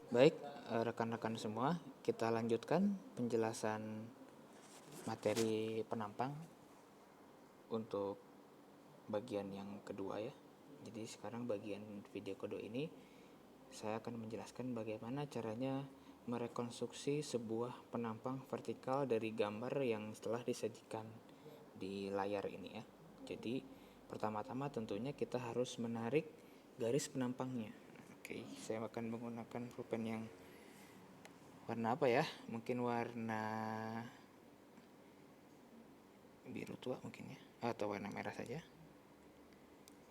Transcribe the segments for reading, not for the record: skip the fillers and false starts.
Baik, rekan-rekan semua, kita lanjutkan penjelasan materi penampang untuk bagian yang kedua ya. Jadi sekarang bagian video kedua ini saya akan menjelaskan bagaimana caranya merekonstruksi sebuah penampang vertikal dari gambar yang telah disajikan di layar ini ya. Jadi pertama-tama tentunya kita harus menarik garis penampangnya. Oke, saya akan menggunakan pulpen yang warna apa ya? Mungkin warna biru tua mungkin ya, atau warna merah saja.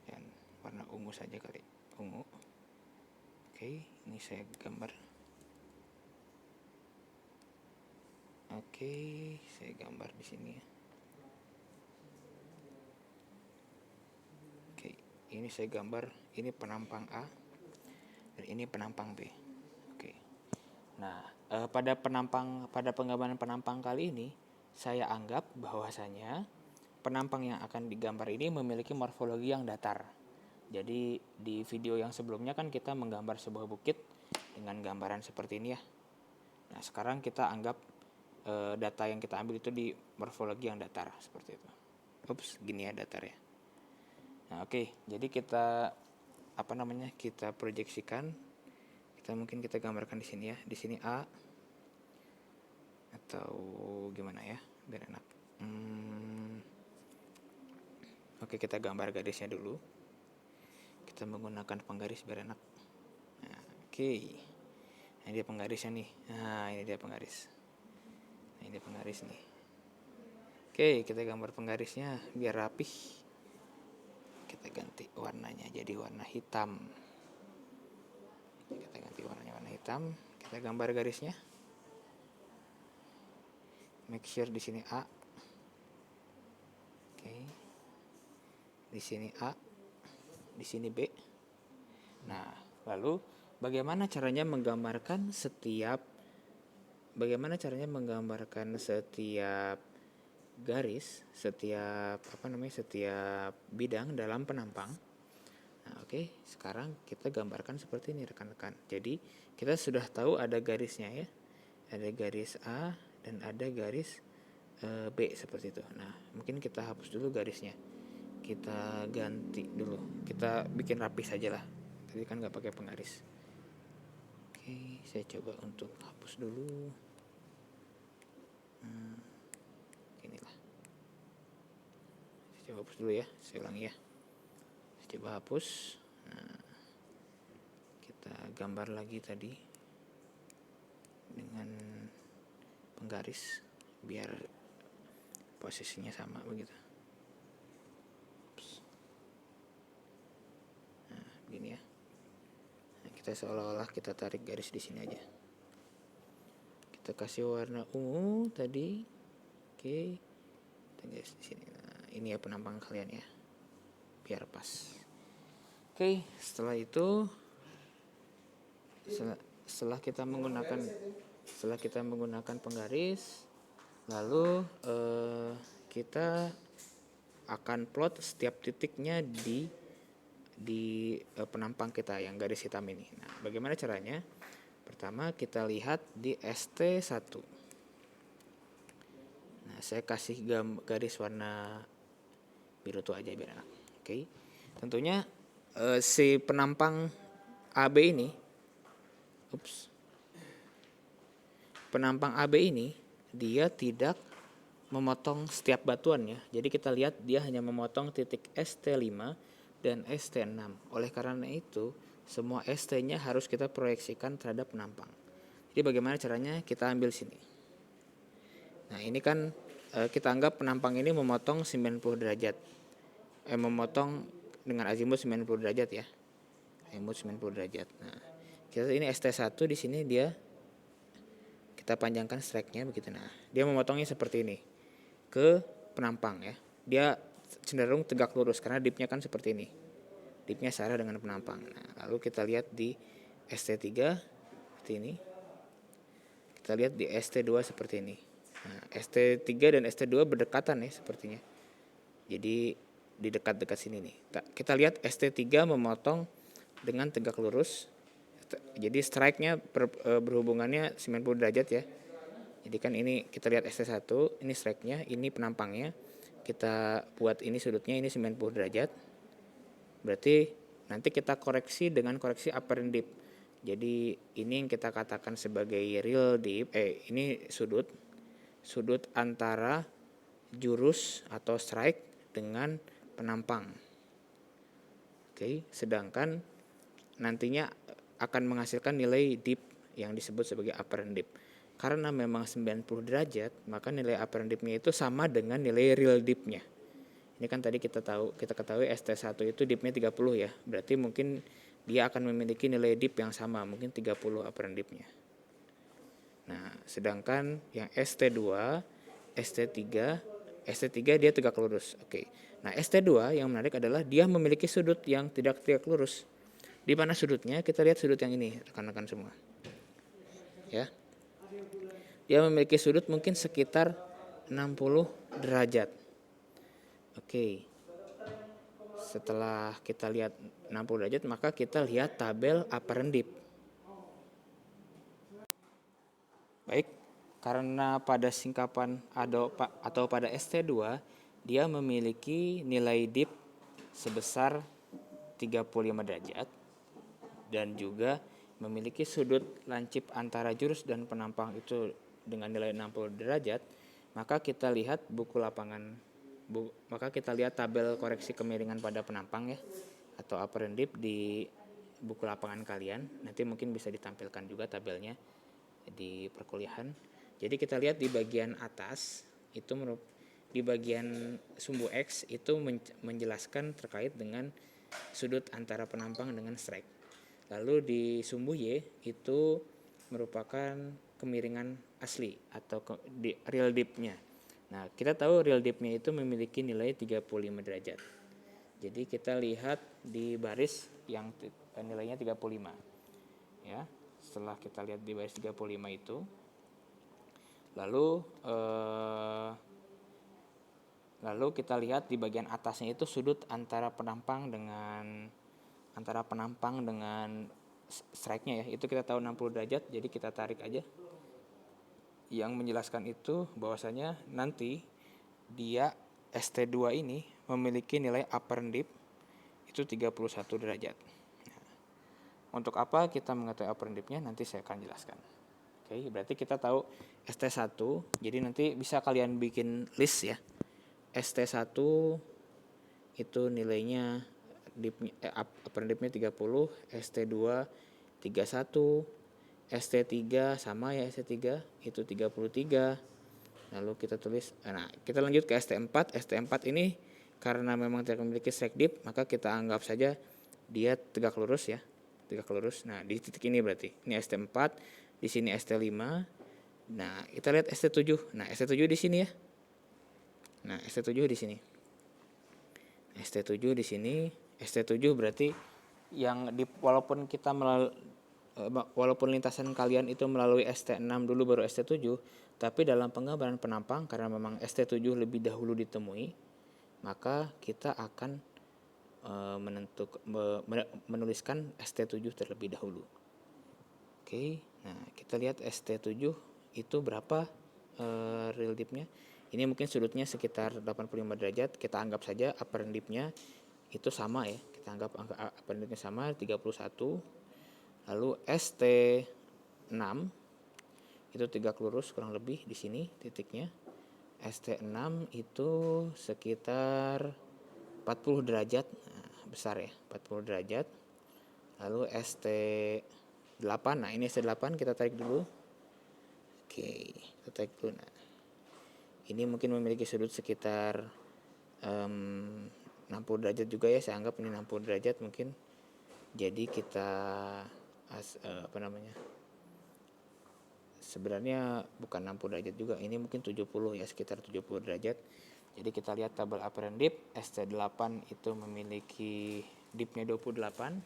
Dan warna ungu saja kali, ungu. Oke, ini saya gambar. Oke, saya gambar di sini ya. Oke, ini saya gambar, ini penampang A dan ini penampang B. Oke. Nah, pada penggambaran penampang kali ini saya anggap bahwasanya penampang yang akan digambar ini memiliki morfologi yang datar. Jadi di video yang sebelumnya kan kita menggambar sebuah bukit dengan gambaran seperti ini ya. Nah, sekarang kita anggap data yang kita ambil itu di morfologi yang datar seperti itu. Ups, gini ya datar ya. Nah, oke. Jadi kita kita proyeksikan. Kita gambarkan di sini ya. Di sini A atau gimana ya biar enak. Oke, kita gambar garisnya dulu. Kita menggunakan penggaris biar enak. Nah, oke. Nah, ini dia penggarisnya nih. Nah, ini dia penggaris. Nah, ini penggaris nih. Oke, kita gambar penggarisnya biar rapih. Kita ganti warnanya jadi warna hitam. Kita ganti warnanya warna hitam. Kita gambar garisnya. Make sure di sini A. Oke. Di sini A. Di sini B. Nah, lalu bagaimana caranya menggambarkan setiap garis, setiap bidang dalam penampang. Nah, oke, sekarang kita gambarkan seperti ini rekan-rekan. Jadi, kita sudah tahu ada garisnya ya. Ada garis A dan ada garis B seperti itu. Nah, mungkin kita hapus dulu garisnya. Kita ganti dulu. Kita bikin rapi saja lah. Tadi kan nggak pakai penggaris. Oke, saya coba untuk hapus dulu. Inilah. Saya coba hapus dulu ya. Saya ulangi ya. Saya coba hapus. Nah, kita gambar lagi tadi dengan penggaris biar posisinya sama begitu. Nah, begini ya. Nah, kita seolah-olah kita tarik garis di sini aja. Kita kasih warna ungu tadi. Oke. Kita garis di sini. Nah, ini ya penampang kalian ya. Biar pas. Oke, setelah itu setelah kita menggunakan penggaris, lalu kita akan plot setiap titiknya di penampang kita yang garis hitam ini. Nah, bagaimana caranya? Pertama kita lihat di ST1. Nah, saya kasih garis warna biru tua aja biar enak. Oke. Tentunya si penampang AB ini penampang AB ini dia tidak memotong setiap batuan ya. Jadi kita lihat dia hanya memotong titik ST5 dan ST6. Oleh karena itu, semua ST-nya harus kita proyeksikan terhadap penampang. Jadi bagaimana caranya? Kita ambil sini. Nah, ini kan kita anggap penampang ini memotong 90 derajat. Memotong dengan azimut 90 derajat ya. Azimut 90 derajat. Nah, ini ST1 di sini dia kita panjangkan strike-nya begitu. Nah, dia memotongnya seperti ini ke penampang ya. Dia cenderung tegak lurus karena dipnya kan seperti ini. Dipnya searah dengan penampang. Nah, lalu kita lihat di ST3 seperti ini. Kita lihat di ST2 seperti ini. Nah, ST3 dan ST2 berdekatan ya sepertinya. Jadi di dekat-dekat sini nih. Kita lihat ST3 memotong dengan tegak lurus Jadi strike-nya berhubungannya 90 derajat ya. Jadi kan ini kita lihat ST1, ini strike-nya, ini penampangnya. Kita buat ini sudutnya, ini 90 derajat. Berarti nanti kita koreksi dengan koreksi apparent dip. Jadi ini yang kita katakan sebagai real dip, ini sudut antara jurus atau strike dengan penampang. Oke, sedangkan nantinya akan menghasilkan nilai dip yang disebut sebagai apparent dip. Karena memang 90 derajat, maka nilai apparent dipnya itu sama dengan nilai real dipnya. Ini kan tadi kita ketahui ST1 itu dipnya 30 ya. Berarti mungkin dia akan memiliki nilai dip yang sama, mungkin 30 apparent dipnya. Nah, sedangkan yang ST2, ST3 dia tegak lurus. Oke. Nah, ST2 yang menarik adalah dia memiliki sudut yang tidak tegak lurus. Di mana sudutnya? Kita lihat sudut yang ini, rekan-rekan semua. Ya. Dia memiliki sudut mungkin sekitar 60 derajat. Oke. Setelah kita lihat 60 derajat, maka kita lihat tabel apparent dip. Baik, karena pada singkapan atau pada ST2 dia memiliki nilai dip sebesar 35 derajat dan juga memiliki sudut lancip antara jurus dan penampang itu dengan nilai 60 derajat, maka kita lihat maka kita lihat tabel koreksi kemiringan pada penampang ya, atau apparent dip di buku lapangan kalian. Nanti mungkin bisa ditampilkan juga tabelnya di perkuliahan. Jadi kita lihat di bagian atas itu di bagian sumbu X itu menjelaskan terkait dengan sudut antara penampang dengan strike. Lalu di sumbu Y itu merupakan kemiringan asli atau real dipnya. Nah, kita tahu real dipnya itu memiliki nilai 35 derajat. Jadi kita lihat di baris yang nilainya 35. Ya, setelah kita lihat di baris 35 itu, lalu kita lihat di bagian atasnya itu sudut antara penampang dengan strike-nya ya. Itu kita tahu 60 derajat, jadi kita tarik aja. Yang menjelaskan itu bahwasanya nanti dia ST2 ini memiliki nilai apparent dip itu 31 derajat. Nah, untuk apa kita mengetahui apparent dipnya nanti saya akan jelaskan. Oke, berarti kita tahu ST1, jadi nanti bisa kalian bikin list ya. ST1 itu nilainya apparent dipnya 30, ST2 31, ST3 sama ya, ST3 itu 33. Lalu kita tulis, nah kita lanjut ke ST4. ST4 ini karena memang tidak memiliki strike dip, maka kita anggap saja dia tegak lurus ya, tegak lurus. Nah di titik ini berarti ini ST4, di sini ST5. Nah kita lihat ST7. Nah ST7 di sini ya. Nah ST7 di sini. ST7 di sini. ST7 berarti yang walaupun lintasan kalian itu melalui ST6 dulu baru ST7, tapi dalam penggambaran penampang karena memang ST7 lebih dahulu ditemui, maka kita akan menuliskan ST7 terlebih dahulu. Oke, nah kita lihat ST7 itu berapa real dipnya. Ini mungkin sudutnya sekitar 85 derajat, kita anggap saja apparent dipnya itu sama ya, kita anggap apparent dipnya sama 31. Lalu ST6 itu tegak lurus kurang lebih di sini titiknya. ST6 itu sekitar 40 derajat, nah, besar ya, 40 derajat. Lalu ST8, nah ini ST8 kita tarik dulu. Oke, kita tarik dulu. Nah, ini mungkin memiliki sudut sekitar 60 derajat juga ya, saya anggap ini 60 derajat mungkin. Jadi kita sebenarnya bukan 60 derajat juga, ini mungkin 70 ya, sekitar 70 derajat. Jadi kita lihat tabel apparent dip. ST8 itu memiliki dipnya 28.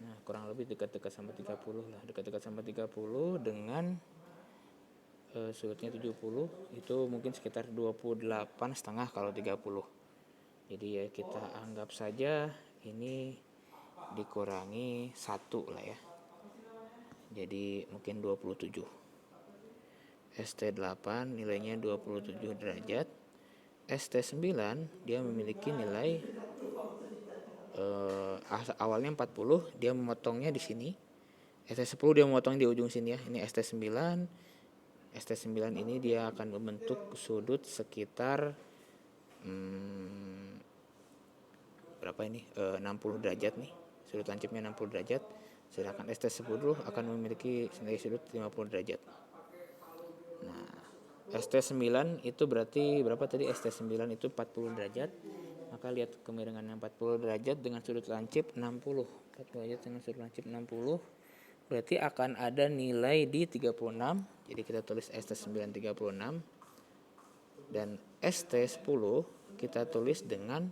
Nah kurang lebih dekat-dekat sama 30 lah, dekat-dekat sama 30 dengan sudutnya 70, itu mungkin sekitar 28,5 kalau 30. Jadi ya kita anggap saja ini dikurangi 1 lah ya. Jadi mungkin 27. ST8 nilainya 27 derajat. ST9 dia memiliki nilai awalnya 40, dia memotongnya di sini. ST10 dia memotong di ujung sini ya. Ini ST9. ST9 ini dia akan membentuk sudut sekitar berapa ini? 60 derajat nih. Sudut lancipnya 60 derajat. Sedangkan ST10 akan memiliki nilai sudut 50 derajat. Nah, ST9 itu berarti berapa tadi? ST9 itu 40 derajat. Maka lihat kemiringannya 40 derajat dengan sudut lancip 60. 40 derajat dengan sudut lancip 60. Berarti akan ada nilai di 36. Jadi kita tulis ST9 36. Dan ST10 kita tulis dengan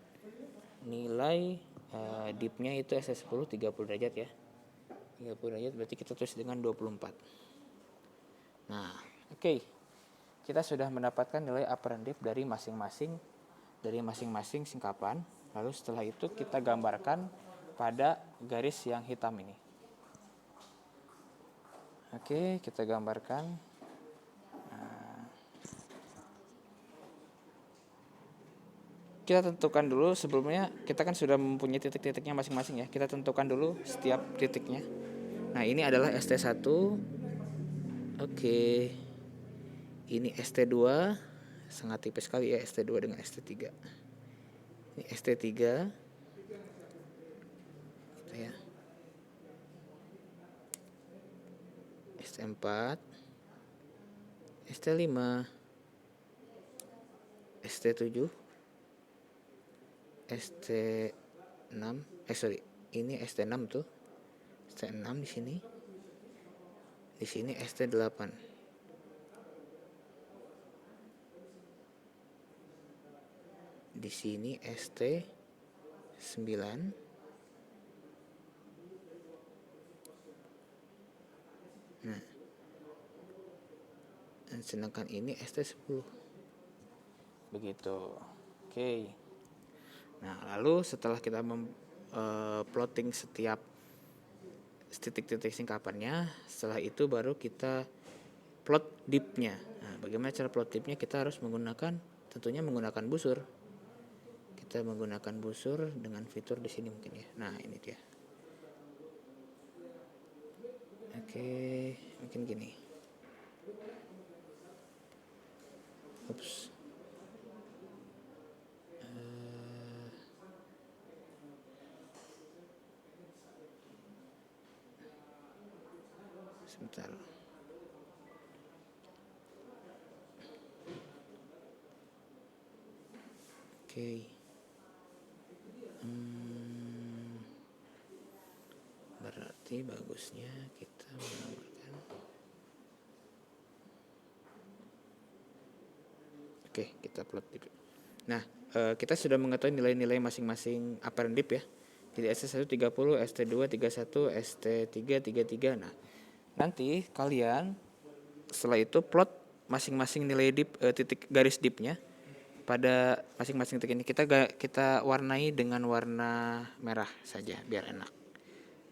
nilai dipnya itu ST10 30 derajat ya. 30 derajat berarti kita tulis dengan 24. Nah, oke. Kita sudah mendapatkan nilai apparent dip dari masing-masing singkapan. Lalu setelah itu kita gambarkan pada garis yang hitam ini. Oke, kita gambarkan. Kita tentukan dulu sebelumnya, kita kan sudah mempunyai titik-titiknya masing-masing ya. Kita tentukan dulu setiap titiknya. Nah, ini adalah ST1. Oke. Ini ST2. Sangat tipis sekali ya ST2 dengan ST3. Ini ST3. Ya. ST4. ST5. ST7. ST6. Ini ST6 tuh. ST6 di sini. Di sini ST8. Di sini ST9. Nah. Dan sedangkan ini ST10. Begitu. Oke. Nah, lalu setelah kita plotting setiap titik-titik singkapannya, setelah itu baru kita plot dipnya. Nah, bagaimana cara plot dipnya? Kita harus tentunya menggunakan busur. Kita menggunakan busur dengan fitur di sini mungkin ya. Nah, ini dia. Oke, mungkin gini. Ups. Sebentar. Oke. Berarti bagusnya kita menggambarkan. Oke, kita plot dip. Nah, kita sudah mengetahui nilai-nilai masing-masing apparent dip ya. Jadi ST1 30, ST2 31, ST3 33. Nah, nanti kalian setelah itu plot masing-masing nilai dip, titik garis dipnya pada masing-masing titik ini. Kita warnai dengan warna merah saja biar enak.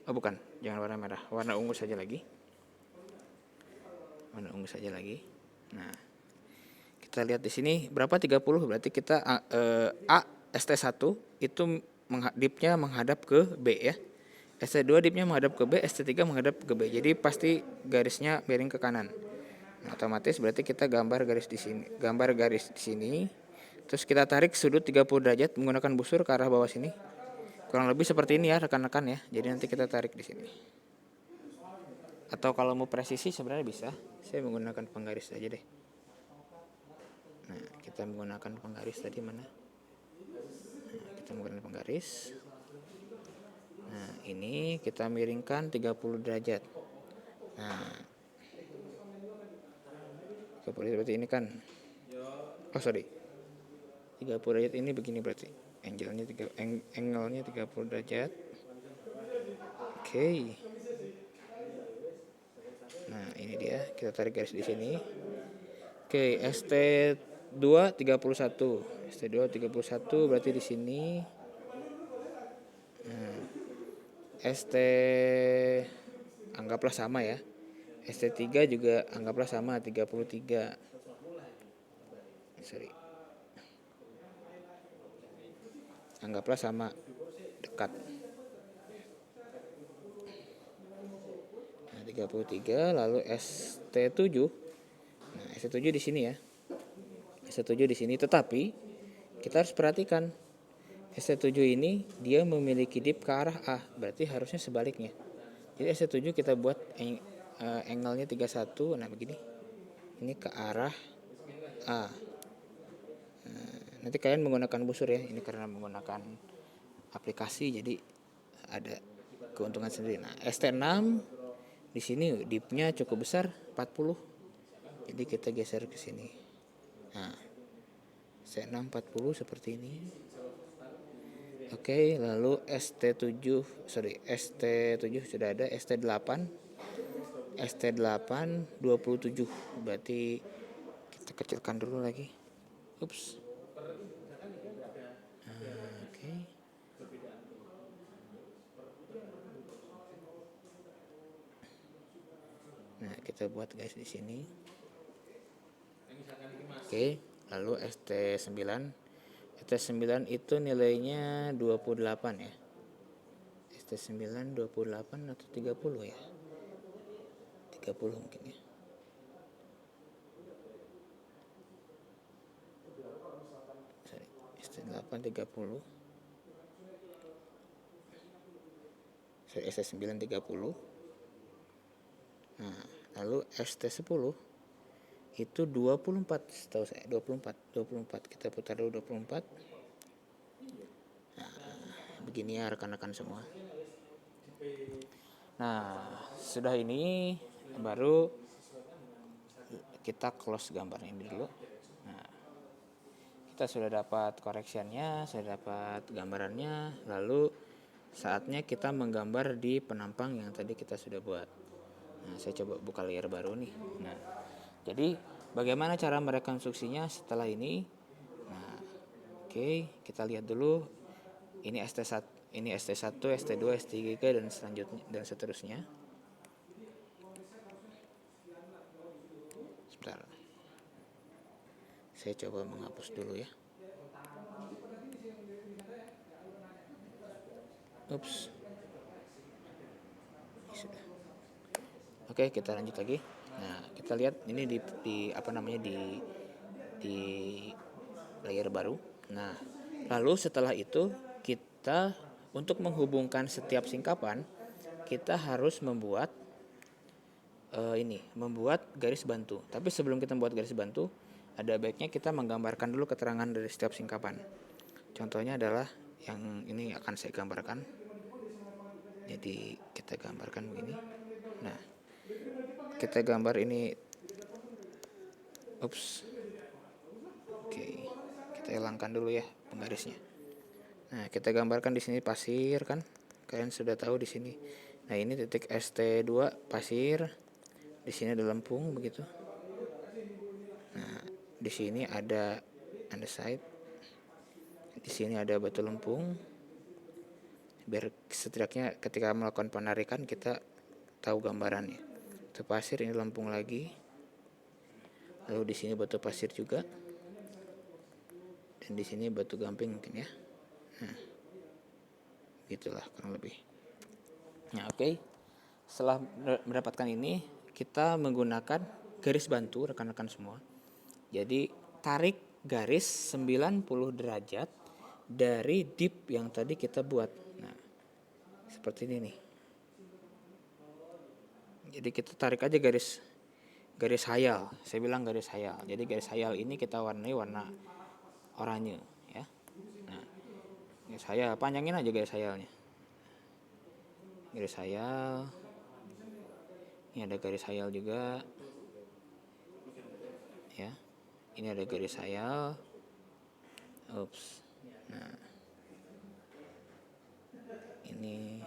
Oh bukan, jangan warna merah, warna ungu saja lagi. Warna ungu saja lagi. Nah, kita lihat di sini berapa 30, berarti kita ST1 itu dipnya menghadap ke B ya. ST2 dipnya menghadap ke B, ST3 menghadap ke B. Jadi pasti garisnya miring ke kanan. Nah, otomatis berarti kita gambar garis di sini. Terus kita tarik sudut 30 derajat menggunakan busur ke arah bawah sini. Kurang lebih seperti ini ya rekan-rekan ya. Jadi nanti kita tarik di sini. Atau kalau mau presisi sebenarnya bisa. Saya menggunakan penggaris aja deh. Nah, kita menggunakan penggaris tadi mana? Nah, kita menggunakan penggaris. Nah, ini kita miringkan 30 derajat. Nah, 30 derajat berarti ini kan. 30 derajat ini begini berarti. Angle-nya 30 derajat. Oke. Nah, ini dia. Kita tarik garis di sini. Oke, ST2 31. ST2 31 berarti di sini. Nah, ST anggaplah sama ya. ST3 juga anggaplah sama 33. Sorry. Anggaplah sama dekat. Nah, 33 lalu ST7. Nah, ST7 di sini ya. ST7 di sini, tetapi kita harus perhatikan ST7 ini dia memiliki dip ke arah A, berarti harusnya sebaliknya. Jadi ST7 kita buat angle-nya 31, nah begini. Ini ke arah A. Nah, nanti kalian menggunakan busur ya, ini karena menggunakan aplikasi jadi ada keuntungan sendiri. Nah, ST6 di sini dipnya cukup besar 40. Jadi kita geser ke sini. Nah, ST6 40 seperti ini. Oke, lalu ST7 sudah ada, ST8 27. Berarti kita kecilkan dulu lagi. Ups. Oke. Nah, kita buat guys di sini. Oke, lalu ST9 itu nilainya 28 ya. ST9 28 atau 30 ya? 30 mungkin ya. Sorry, ST8 30. Sorry, ST9 30. Nah, lalu ST10 itu 24 setahu saya, 24 kita putar dulu 24. Nah, begini ya rekan-rekan semua. Nah, sudah ini baru kita close gambarnya ini dulu. Nah, kita sudah dapat correctionnya, sudah dapat gambarannya, lalu saatnya kita menggambar di penampang yang tadi kita sudah buat. Nah, saya coba buka layer baru nih. Nah, jadi bagaimana cara merekonstruksinya setelah ini? Nah, oke, kita lihat dulu. Ini ST1, ST2, ST3 dan selanjutnya dan seterusnya. Sebentar. Saya coba menghapus dulu ya. Ups. Sudah. Oke, kita lanjut lagi. Nah, kita lihat ini di layer baru. Nah, lalu setelah itu kita untuk menghubungkan setiap singkapan kita harus membuat membuat garis bantu. Tapi sebelum kita membuat garis bantu, ada baiknya kita menggambarkan dulu keterangan dari setiap singkapan. Contohnya adalah yang ini akan saya gambarkan. Jadi kita gambarkan begini. Nah, kita gambar ini. Ups. Oke, kita hilangkan dulu ya penggarisnya. Nah, kita gambarkan di sini pasir kan. Kalian sudah tahu di sini. Nah, ini titik ST2 pasir. Di sini ada lempung begitu. Nah, di sini ada andesite. Di sini ada batu lempung. Biar setidaknya ketika melakukan penarikan kita tahu gambarannya. Itu pasir, ini lempung lagi. Lalu di sini batu pasir juga. Dan di sini batu gamping mungkin ya. Nah, gitulah kurang lebih. Nah, oke. Setelah mendapatkan ini, kita menggunakan garis bantu rekan-rekan semua. Jadi tarik garis 90 derajat dari dip yang tadi kita buat. Nah, seperti ini nih. Jadi kita tarik aja garis hayal. Saya bilang garis hayal. Jadi garis hayal ini kita warnai warna oranye ya. Nah, garis hayal, panjangin aja garis hayalnya. Garis hayal. Ini ada garis hayal juga. Ya. Ini ada garis hayal. Ups. Nah, ini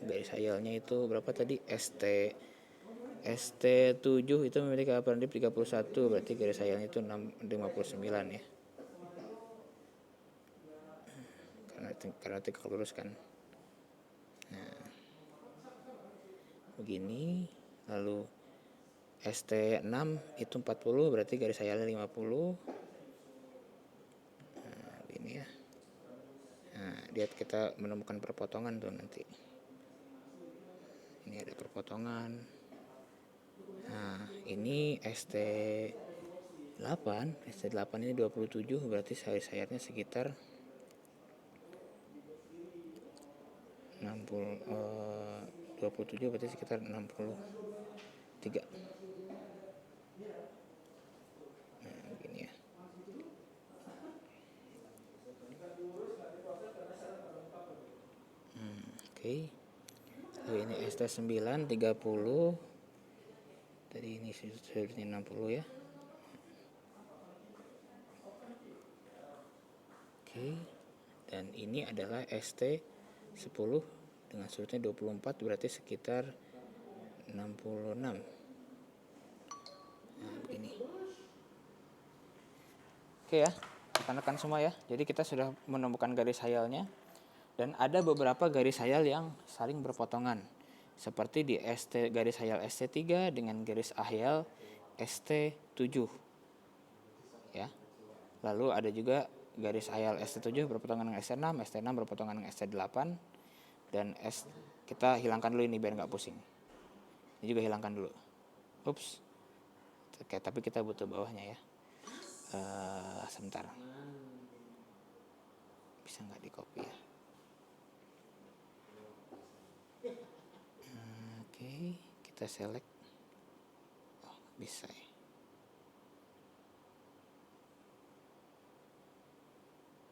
garis hayalnya itu berapa tadi? ST7 itu memiliki aparan dip 31, berarti garis hayalnya itu 59 ya. Karena tegak lurus kan. Nah, begini, lalu ST6 itu 40, berarti garis hayalnya 50. Nah, begini ya. Nah, lihat kita menemukan perpotongan tuh nanti. Ini ada perpotongan. Nah, ini ST8 ini 27, berarti garis-sayarnya sekitar 27, berarti sekitar 63. Nah, begini ya. Oke. Lalu ini ST9 30. Tadi ini sudutnya 60 ya. Oke. Dan ini adalah ST10 dengan sudutnya 24, berarti sekitar 66. Nah, begini. Oke ya, rekan-rekan semua ya. Jadi kita sudah menemukan garis hayalnya. Dan ada beberapa garis hayal yang saling berpotongan. Seperti di garis hayal ST3 dengan garis hayal ST7. Ya. Lalu ada juga garis hayal ST7 berpotongan dengan ST6, ST6 berpotongan dengan ST8. Dan kita hilangkan dulu ini biar nggak pusing. Ini juga hilangkan dulu. Ups. Oke, tapi kita butuh bawahnya ya. Sebentar. Bisa nggak di copy ya? Oke, kita select. Oh, bisa ya.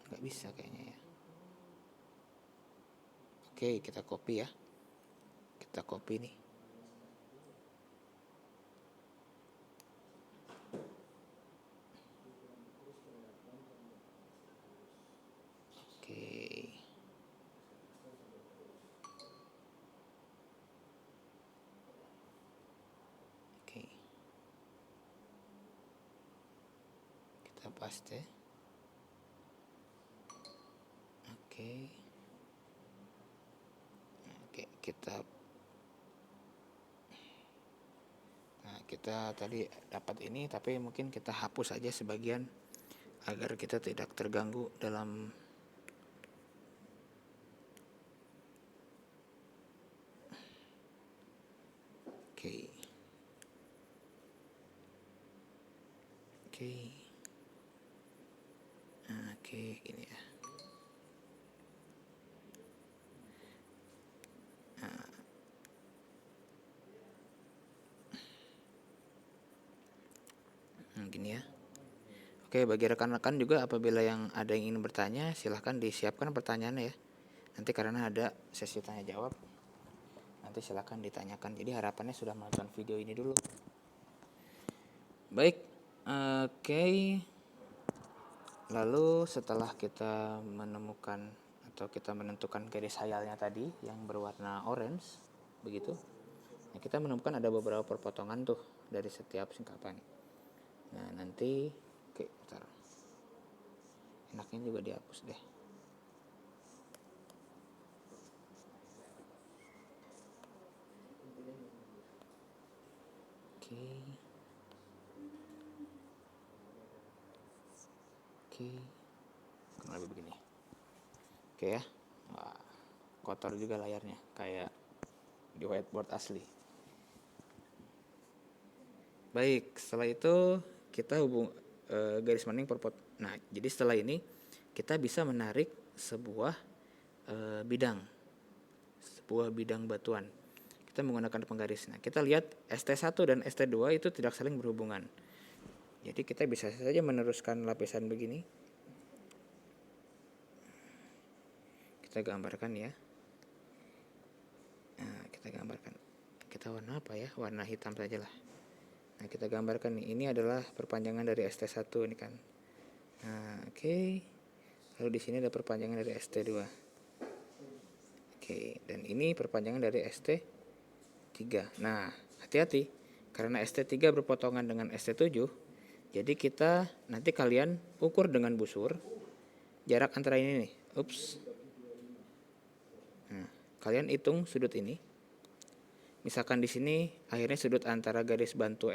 Nggak bisa kayaknya ya. Oke, kita copy ya. Kita copy nih. Oke. Oke. Kita paste. Oke. Oke, kita tadi dapat ini, tapi mungkin kita hapus aja sebagian agar kita tidak terganggu dalam Oke. Oke, gini ya. Gini ya. Oke, bagi rekan-rekan juga apabila yang ada yang ingin bertanya, silahkan disiapkan pertanyaannya ya. Nanti karena ada sesi tanya jawab, nanti silahkan ditanyakan. Jadi harapannya sudah menonton video ini dulu. Baik, oke. Lalu setelah kita menemukan atau kita menentukan garis hayalnya tadi yang berwarna orange, begitu. Nah, kita menemukan ada beberapa perpotongan tuh dari setiap singkatan. Nah, nanti bentar. Enaknya juga dihapus deh. Oke. Kurang lebih begini. Oke ya. Wah, kotor juga layarnya kayak di whiteboard asli. Baik, setelah itu kita garis maning Nah, jadi setelah ini kita bisa menarik sebuah bidang batuan. Kita menggunakan penggaris. Nah, kita lihat ST1 dan ST2 itu tidak saling berhubungan. Jadi kita bisa saja meneruskan lapisan begini. Kita gambarkan ya. Nah, kita gambarkan. Kita warna apa ya? Warna hitam saja lah. Nah, kita gambarkan nih. Ini adalah perpanjangan dari ST1 ini kan. Nah, oke. Lalu di sini ada perpanjangan dari ST2. Oke, dan ini perpanjangan dari ST3. Nah, hati-hati karena ST3 berpotongan dengan ST7. Jadi kita nanti kalian ukur dengan busur jarak antara ini nih. Ups. Nah, kalian hitung sudut ini. misalkan di sini akhirnya sudut antara garis bantu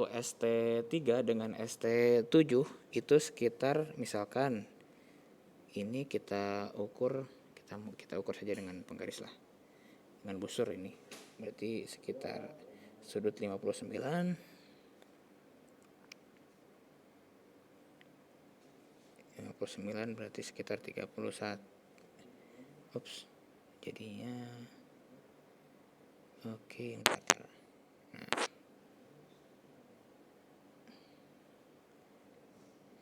ST3 dengan ST7 itu sekitar, misalkan ini kita ukur saja dengan penggaris lah, dengan busur ini. Berarti sekitar sudut 59 berarti sekitar 31. Jadinya oke, bentar. Nah,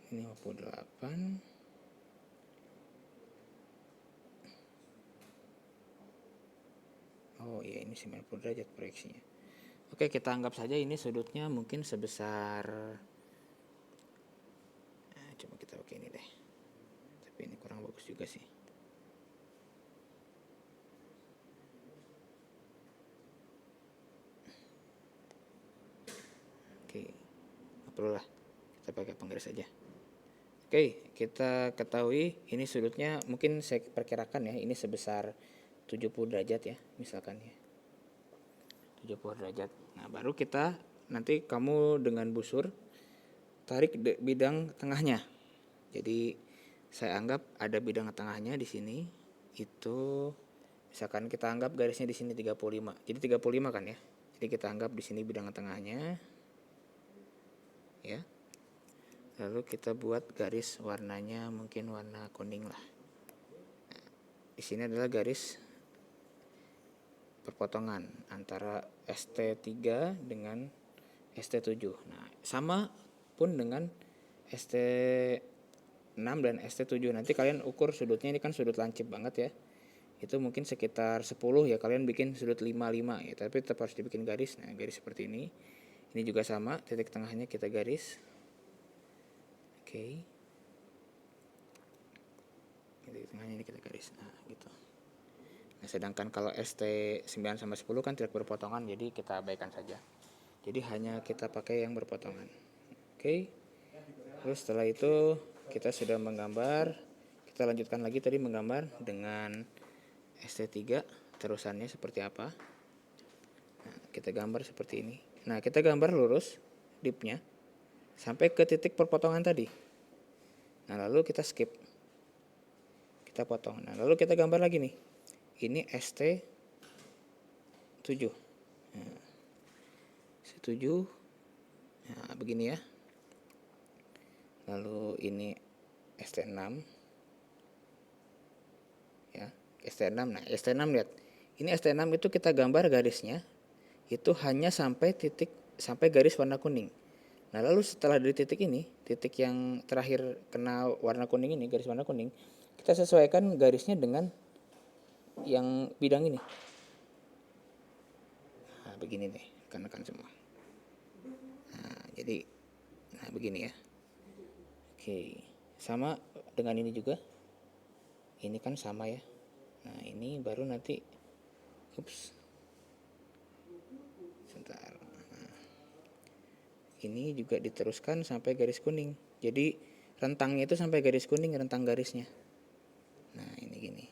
ini 58. Oh iya, ini 90 derajat proyeksinya. Oke, kita anggap saja ini sudutnya mungkin sebesar, coba kita pakai ini deh. Tapi ini kurang bagus juga sih. Oke, nggak perlu lah, kita pakai penggaris saja. Oke, kita ketahui ini sudutnya mungkin saya perkirakan ya, ini sebesar 70 derajat ya, misalkan ya. 70 derajat. Nah, baru kita nanti kamu dengan busur tarik bidang tengahnya. Jadi saya anggap ada bidang tengahnya di sini. Itu misalkan kita anggap garisnya di sini 35. Jadi 35 kan ya. Jadi kita anggap di sini bidang tengahnya. Ya. Lalu kita buat garis warnanya mungkin warna kuning lah. Nah, di sini adalah garis perpotongan antara ST3 dengan ST7. Nah, sama pun dengan ST6 dan ST7. Nanti kalian ukur sudutnya, ini kan sudut lancip banget ya. Itu mungkin sekitar 10 ya, kalian bikin sudut 55 ya, tapi tetap harus dibikin garis. Nah, garis seperti ini. Ini juga sama, titik tengahnya kita garis. Oke. Titik tengahnya ini kita garis. Nah, gitu. Nah, sedangkan kalau ST9 sama 10 kan tidak berpotongan, jadi kita abaikan saja. Jadi hanya kita pakai yang berpotongan. Oke. Terus setelah itu kita sudah menggambar. Kita lanjutkan lagi tadi menggambar dengan ST3 terusannya seperti apa. Nah, kita gambar seperti ini. Nah, kita gambar lurus dipnya sampai ke titik perpotongan tadi. Nah, lalu kita skip. Kita potong. Nah, lalu kita gambar lagi nih. Ini ST7. Nah, ST7. Nah, begini ya. Lalu ini ST6. Ya, ST6. Nah, ST6 lihat. Ini ST6 itu kita gambar garisnya itu hanya sampai garis warna kuning. Nah, lalu setelah dari titik ini, titik yang terakhir kena warna kuning ini, garis warna kuning, kita sesuaikan garisnya dengan yang bidang ini. Nah, begini nih, kan semua. Nah, jadi begini ya. Oke, sama dengan ini juga. Ini kan sama ya. Nah, ini baru nanti sebentar. Nah, ini juga diteruskan sampai garis kuning. Jadi rentangnya itu sampai garis kuning, rentang garisnya. Nah, ini gini.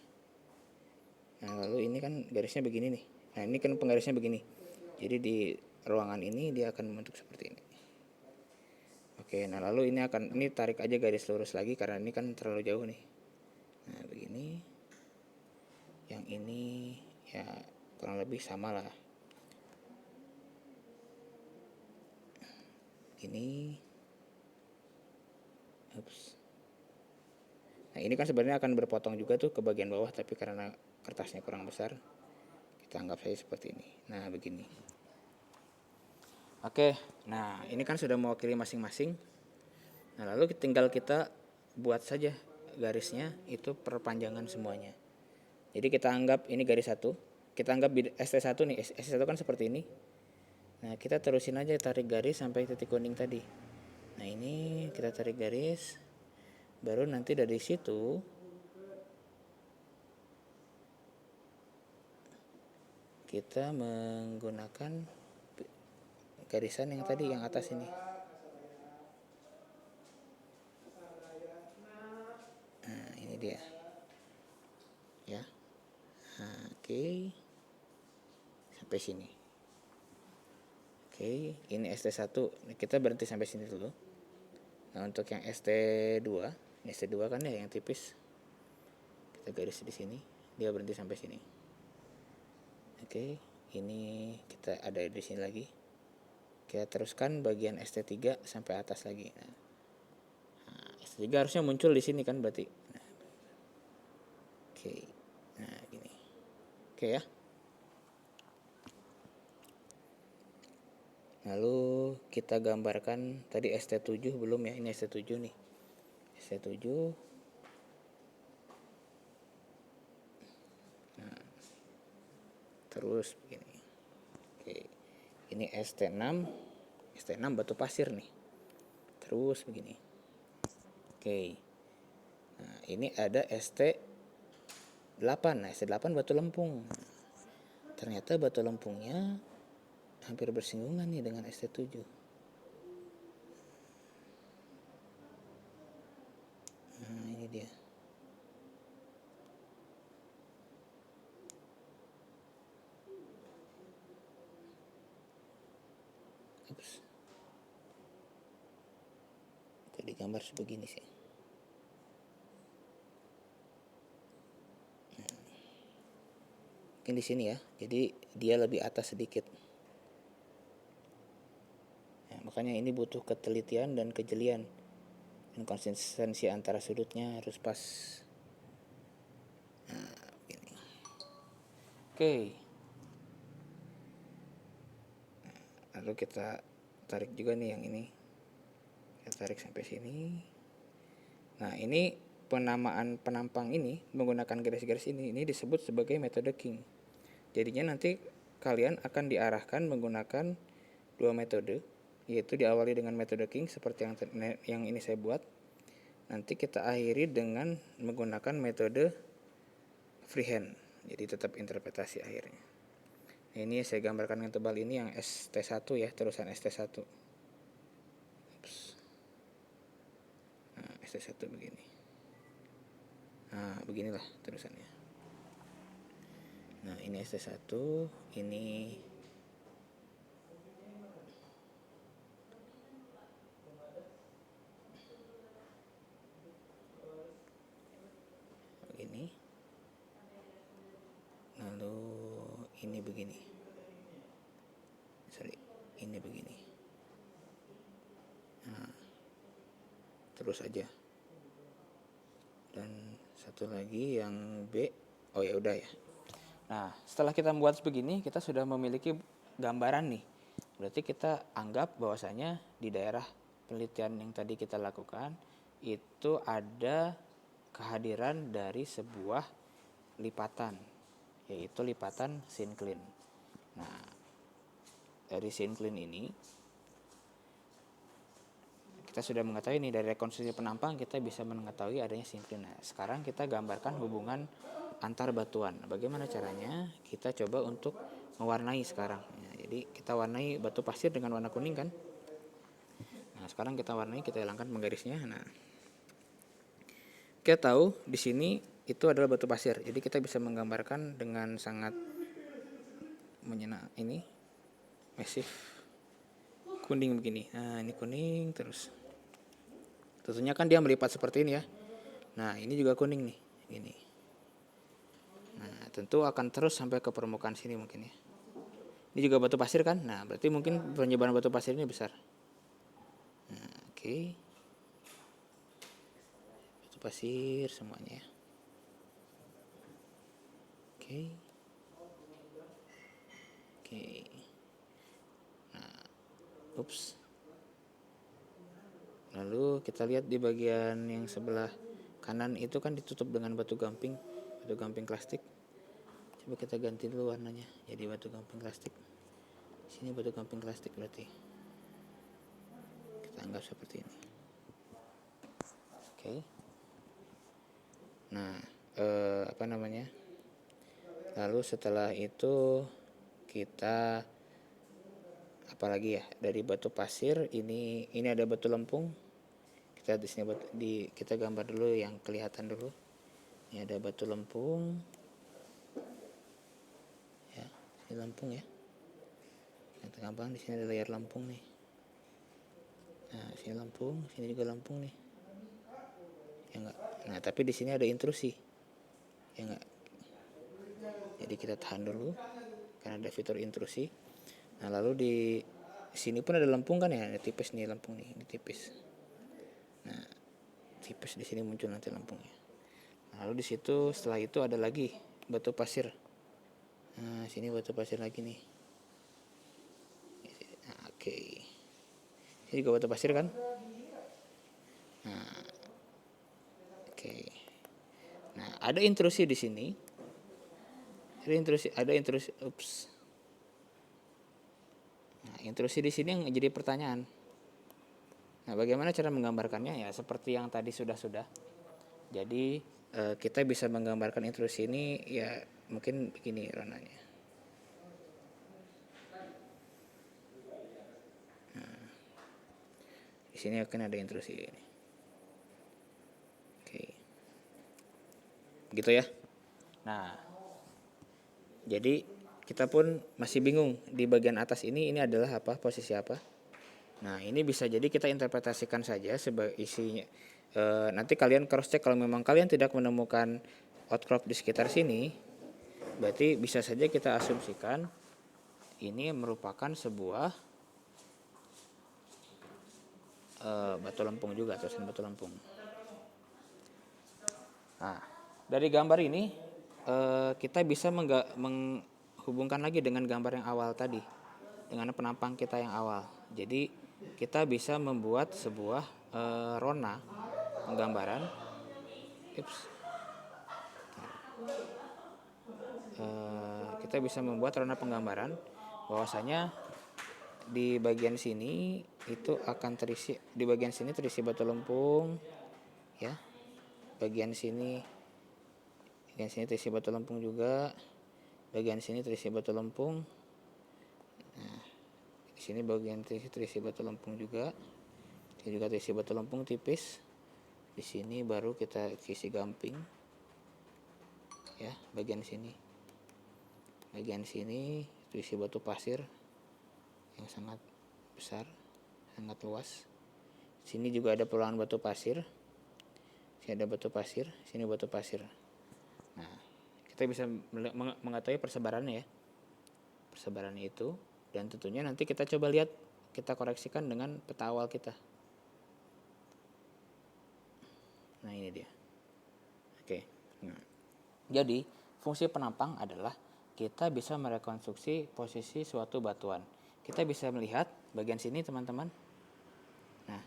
Nah, lalu ini kan garisnya begini nih. Nah, ini kan penggarisnya begini. Jadi di ruangan ini dia akan membentuk seperti ini. Oke, nah lalu ini tarik aja garis lurus lagi karena ini kan terlalu jauh nih. Nah, begini. Yang ini ya kurang lebih sama lah. Ini. Nah, ini kan sebenarnya akan berpotong juga tuh ke bagian bawah, tapi karena kertasnya kurang besar, kita anggap saja seperti ini. Nah, begini. Oke, nah ini kan sudah mewakili masing-masing. Nah, lalu tinggal kita buat saja garisnya itu perpanjangan semuanya. Jadi kita anggap ini garis 1. Kita anggap ST1 nih. ST1 kan seperti ini. Nah, kita terusin aja tarik garis sampai titik kuning tadi. Nah, ini kita tarik garis. Baru nanti dari situ kita menggunakan garisan yang tadi yang atas ini. Nah, ini dia. Ya. Nah, oke. sampai sini. Oke, ini ST1 kita berhenti sampai sini dulu. Nah, untuk yang ST2, ini ST2 kan ya yang tipis, kita garis di sini, dia berhenti sampai sini. Oke, ini kita ada di sini lagi. Kita teruskan bagian ST3 sampai atas lagi. Nah, ST3 harusnya muncul di sini kan berarti. Nah, oke, nah gini. Oke ya. Lalu kita gambarkan tadi ST7 belum ya, ini ST7 nih. ST7. Nah, terus begini. Oke. Ini ST6. ST6 batu pasir nih. Terus begini. Oke. Nah, ini ada ST8. Nah, ST8 batu lempung. Ternyata batu lempungnya hampir bersinggungan nih dengan ST7. Nah, ini dia. Ups. Jadi gambar sebegini sih. Mungkin di sini ya. Jadi dia lebih atas sedikit. Nah, makanya ini butuh ketelitian dan kejelian. Dan konsistensi antara sudutnya harus pas. Nah, begini. Oke. Nah, lalu kita tarik juga nih yang ini. Kita tarik sampai sini. Nah, ini penamaan penampang ini menggunakan garis-garis ini disebut sebagai metode King. Jadinya nanti kalian akan diarahkan menggunakan dua metode, yaitu diawali dengan metode King seperti yang ini saya buat. Nanti kita akhiri dengan menggunakan metode freehand. Jadi tetap interpretasi akhirnya. Nah, ini saya gambarkan yang tebal ini yang ST1 ya, terusan ST1. Ups. Nah, ST1 begini. Nah, beginilah terusannya. Nah, ini ST1, ini begini. Lalu ini begini. Sorry, ini begini. Nah, terus aja. Dan satu lagi yang B. Oh ya udah ya. Nah, setelah kita membuat begini, kita sudah memiliki gambaran nih. Berarti kita anggap bahwasanya di daerah penelitian yang tadi kita lakukan itu ada kehadiran dari sebuah lipatan, yaitu lipatan sincline. Nah, dari sincline ini kita sudah mengetahui nih, dari rekonstruksi penampang kita bisa mengetahui adanya sincline. Nah, sekarang kita gambarkan hubungan antar batuan. Bagaimana caranya? Kita coba untuk mewarnai sekarang. Ya, jadi kita warnai batu pasir dengan warna kuning kan. Nah, sekarang kita warnai, kita hilangkan penggarisnya. Nah, kita tahu di sini itu adalah batu pasir. Jadi kita bisa menggambarkan dengan sangat menyenang ini masif kuning begini. Nah, ini kuning terus. Tentunya kan dia melipat seperti ini ya. Nah, ini juga kuning nih, ini. Nah, tentu akan terus sampai ke permukaan sini mungkin ya. Ini juga batu pasir kan? Nah, berarti mungkin penyebaran batu pasir ini besar. Nah, oke. Batu pasir semuanya ya. Oke. Oke. Nah, ups. Lalu kita lihat di bagian yang sebelah kanan itu kan ditutup dengan batu gamping plastik. Coba kita ganti dulu warnanya jadi batu gamping plastik. Sini batu gamping plastik berarti. Kita anggap seperti ini. Oke. Nah, apa namanya? Lalu setelah itu kita apalagi ya, dari batu pasir ini ada batu lempung. Kita di sini kita gambar dulu yang kelihatan dulu. Ini ada batu lempung. Ya, ini lempung ya. Yang gampang di sini ada layar Lampung nih. Nah, sini Lampung, sini juga Lampung nih. Ya enggak. Nah, tapi di sini ada intrusi. Ya enggak. Jadi kita tahan dulu karena ada fitur intrusi. Nah, lalu di sini pun ada Lampung kan ya, ada tipis nih Lampung nih, ini tipis. Nah, tipis di sini muncul nanti Lampungnya. Nah, lalu di situ setelah itu ada lagi batu pasir. Nah, sini batu pasir lagi nih. Nah, oke. Ini juga batu pasir kan? Nah, oke. Nah, ada intrusi di sini. Ada intrusi. Ups. Nah, intrusi di sini yang jadi pertanyaan. Nah, bagaimana cara menggambarkannya? Ya, seperti yang tadi sudah. Jadi, kita bisa menggambarkan intrusi ini ya mungkin begini rananya. Nah, di sini akan ada intrusi ini. Oke. Gitu ya. Nah, jadi kita pun masih bingung di bagian atas ini adalah apa, posisi apa. Nah, ini bisa jadi kita interpretasikan saja sebagai isinya. Nanti kalian cross check kalau memang kalian tidak menemukan outcrop di sekitar sini, berarti bisa saja kita asumsikan ini merupakan sebuah batu lempung juga, tulisan batu lempung. Nah, dari gambar ini kita bisa menghubungkan lagi dengan gambar yang awal tadi, dengan penampang kita yang awal. Jadi kita bisa membuat sebuah rona penggambaran. Kita bisa membuat rona penggambaran bahwasanya di bagian sini itu akan terisi, di bagian sini terisi batu lempung, ya. Bagian sini terisi batu lempung juga. Bagian sini terisi batu lempung. Nah, di sini bagian terisi batu lempung juga. Ini juga terisi batu lempung tipis. Di sini baru kita isi gamping. Ya, bagian sini. Bagian sini terisi batu pasir yang sangat besar, sangat luas. Sini juga ada peluang batu pasir. Sini ada batu pasir, sini batu pasir. Nah, kita bisa mengetahui persebarannya ya. Persebarannya itu, dan tentunya nanti kita coba lihat, kita koreksikan dengan peta awal kita. Nah, ini dia. Oke. Nah, jadi fungsi penampang adalah kita bisa merekonstruksi posisi suatu batuan. Kita bisa melihat bagian sini teman-teman. Nah,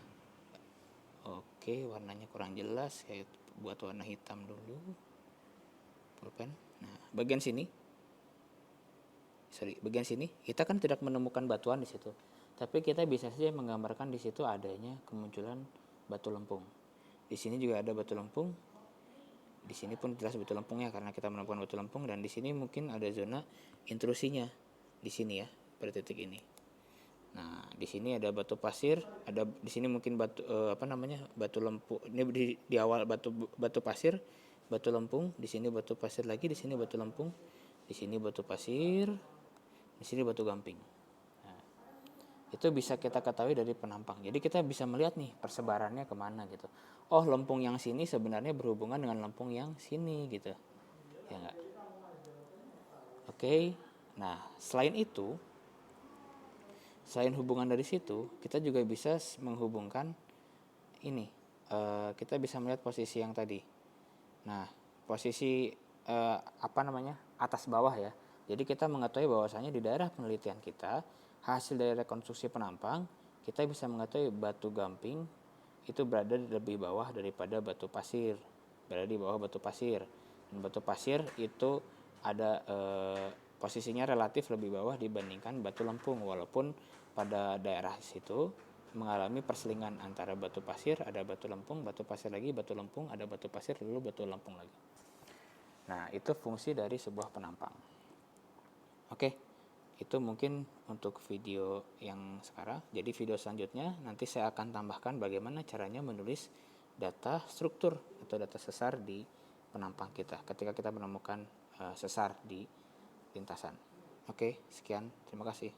oke, warnanya kurang jelas, saya buat warna hitam dulu. Pulpen. Nah, bagian sini kita kan tidak menemukan batuan di situ, tapi kita bisa saja menggambarkan di situ adanya kemunculan batu lempung. Di sini juga ada batu lempung. Di sini pun jelas batu lempungnya karena kita menemukan batu lempung, dan di sini mungkin ada zona intrusinya di sini ya, pada titik ini. Nah, di sini ada batu pasir, ada di sini mungkin batu batu lempung. Ini di awal batu pasir, batu lempung, di sini batu pasir lagi, di sini batu lempung, di sini batu pasir, di sini batu gamping. Nah, itu bisa kita ketahui dari penampang. Jadi kita bisa melihat nih persebarannya kemana gitu. Oh, lempung yang sini sebenarnya berhubungan dengan lempung yang sini gitu, ya enggak? Oke. Nah, selain hubungan dari situ, kita juga bisa menghubungkan ini. Kita bisa melihat posisi yang tadi. Nah, posisi atas bawah ya. Jadi kita mengetahui bahwasanya di daerah penelitian kita, hasil dari rekonstruksi penampang, kita bisa mengetahui batu gamping itu berada lebih bawah daripada batu pasir, berada di bawah batu pasir. Dan batu pasir itu ada posisinya relatif lebih bawah dibandingkan batu lempung, walaupun pada daerah situ mengalami perselingan antara batu pasir, ada batu lempung, batu pasir lagi, batu lempung, ada batu pasir, lalu batu lempung lagi. Nah, itu fungsi dari sebuah penampang. Oke, itu mungkin untuk video yang sekarang. Jadi video selanjutnya nanti saya akan tambahkan bagaimana caranya menulis data struktur atau data sesar di penampang kita ketika kita menemukan sesar di lintasan. Oke, sekian. Terima kasih.